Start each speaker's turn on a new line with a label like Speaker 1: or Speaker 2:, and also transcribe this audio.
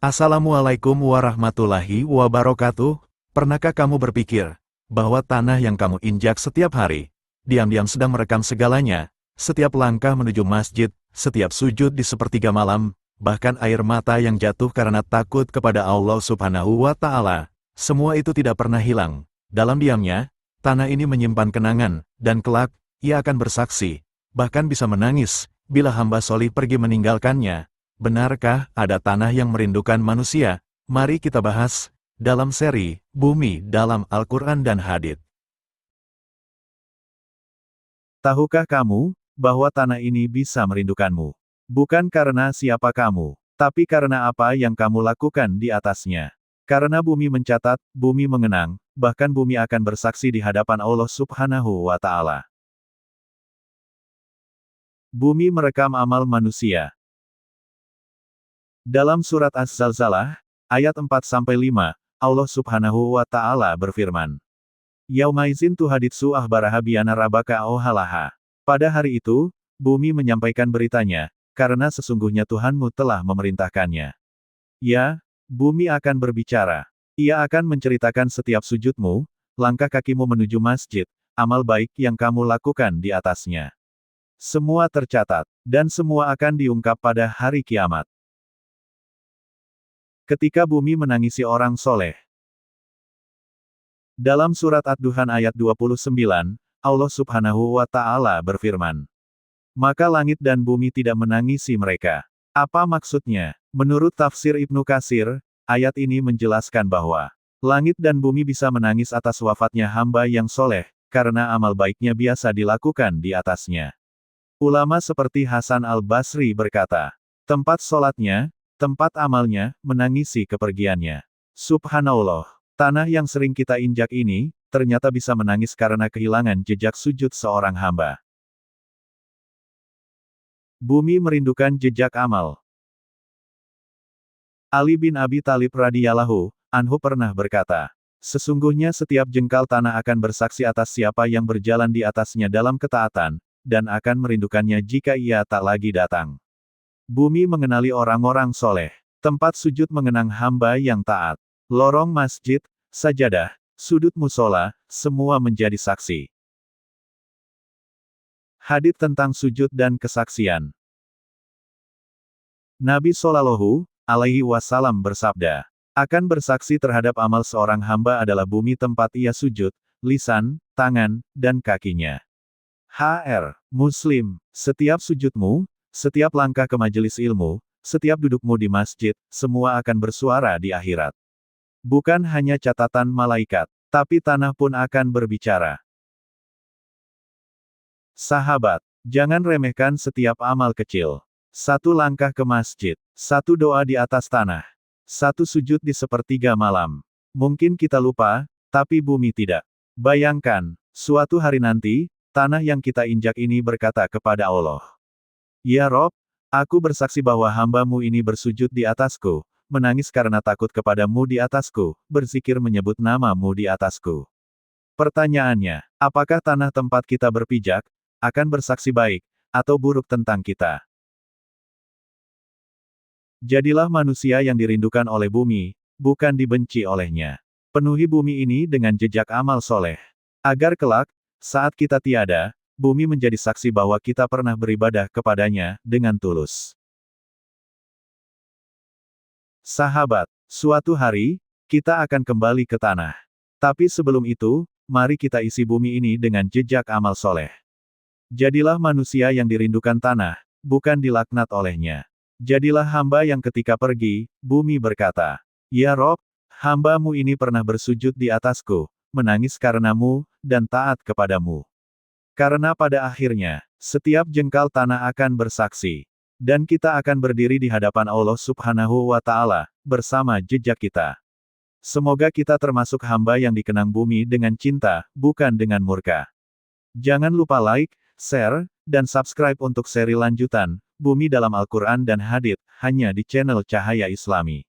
Speaker 1: Assalamualaikum warahmatullahi wabarakatuh. Pernahkah kamu berpikir bahwa tanah yang kamu injak setiap hari, diam-diam sedang merekam segalanya, setiap langkah menuju masjid, setiap sujud di sepertiga malam, bahkan air mata yang jatuh karena takut kepada Allah Subhanahu wa Ta'ala, semua itu tidak pernah hilang. Dalam diamnya, tanah ini menyimpan kenangan, dan kelak, ia akan bersaksi, bahkan bisa menangis, bila hamba solih pergi meninggalkannya. Benarkah ada tanah yang merindukan manusia? Mari kita bahas dalam seri Bumi dalam Al-Quran dan Hadits.
Speaker 2: Tahukah kamu bahwa tanah ini bisa merindukanmu? Bukan karena siapa kamu, tapi karena apa yang kamu lakukan di atasnya. Karena bumi mencatat, bumi mengenang, bahkan bumi akan bersaksi di hadapan Allah Subhanahu wa Ta'ala. Bumi merekam amal manusia. Dalam surat Az-Zalzalah, ayat 4-5, Allah Subhanahu wa Ta'ala berfirman, Yaumaizin tuhaditsu ahbaraha biyana rabaka auhalaha. Pada hari itu, bumi menyampaikan beritanya, karena sesungguhnya Tuhanmu telah memerintahkannya. Ya, bumi akan berbicara. Ia akan menceritakan setiap sujudmu, langkah kakimu menuju masjid, amal baik yang kamu lakukan di atasnya. Semua tercatat, dan semua akan diungkap pada hari kiamat. Ketika bumi menangisi orang soleh. Dalam surat Ad-Duhan ayat 29, Allah Subhanahu wa Ta'ala berfirman, maka langit dan bumi tidak menangisi mereka. Apa maksudnya? Menurut tafsir Ibnu Katsir, ayat ini menjelaskan bahwa langit dan bumi bisa menangis atas wafatnya hamba yang soleh, karena amal baiknya biasa dilakukan di atasnya. Ulama seperti Hasan al-Basri berkata, tempat sholatnya, tempat amalnya, menangisi kepergiannya. Subhanallah, tanah yang sering kita injak ini, ternyata bisa menangis karena kehilangan jejak sujud seorang hamba. Bumi merindukan jejak amal. Ali bin Abi Thalib radhiyallahu anhu pernah berkata, sesungguhnya setiap jengkal tanah akan bersaksi atas siapa yang berjalan di atasnya dalam ketaatan, dan akan merindukannya jika ia tak lagi datang. Bumi mengenali orang-orang soleh. Tempat sujud mengenang hamba yang taat. Lorong masjid, sajadah, sudut musola, semua menjadi saksi. Hadits tentang sujud dan kesaksian. Nabi Shallallahu alaihi wasallam bersabda, akan bersaksi terhadap amal seorang hamba adalah bumi tempat ia sujud, lisan, tangan, dan kakinya. Hr. Muslim, setiap sujudmu, setiap langkah ke majelis ilmu, setiap dudukmu di masjid, semua akan bersuara di akhirat. Bukan hanya catatan malaikat, tapi tanah pun akan berbicara. Sahabat, jangan remehkan setiap amal kecil. Satu langkah ke masjid, satu doa di atas tanah, satu sujud di sepertiga malam. Mungkin kita lupa, tapi bumi tidak. Bayangkan, suatu hari nanti, tanah yang kita injak ini berkata kepada Allah, Ya Rob, aku bersaksi bahwa hamba-Mu ini bersujud di atasku, menangis karena takut kepadamu di atasku, berzikir menyebut nama-Mu di atasku. Pertanyaannya, apakah tanah tempat kita berpijak, akan bersaksi baik, atau buruk tentang kita? Jadilah manusia yang dirindukan oleh bumi, bukan dibenci olehnya. Penuhi bumi ini dengan jejak amal soleh. Agar kelak, saat kita tiada, bumi menjadi saksi bahwa kita pernah beribadah kepadanya, dengan tulus. Sahabat, suatu hari, kita akan kembali ke tanah. Tapi sebelum itu, mari kita isi bumi ini dengan jejak amal soleh. Jadilah manusia yang dirindukan tanah, bukan dilaknat olehnya. Jadilah hamba yang ketika pergi, bumi berkata, Ya Rob, hamba-Mu ini pernah bersujud di atasku, menangis karenamu, dan taat kepadamu. Karena pada akhirnya, setiap jengkal tanah akan bersaksi. Dan kita akan berdiri di hadapan Allah Subhanahu wa Ta'ala, bersama jejak kita. Semoga kita termasuk hamba yang dikenang bumi dengan cinta, bukan dengan murka. Jangan lupa like, share, dan subscribe untuk seri lanjutan, Bumi dalam Al-Quran dan Hadits, hanya di channel Cahaya Islami.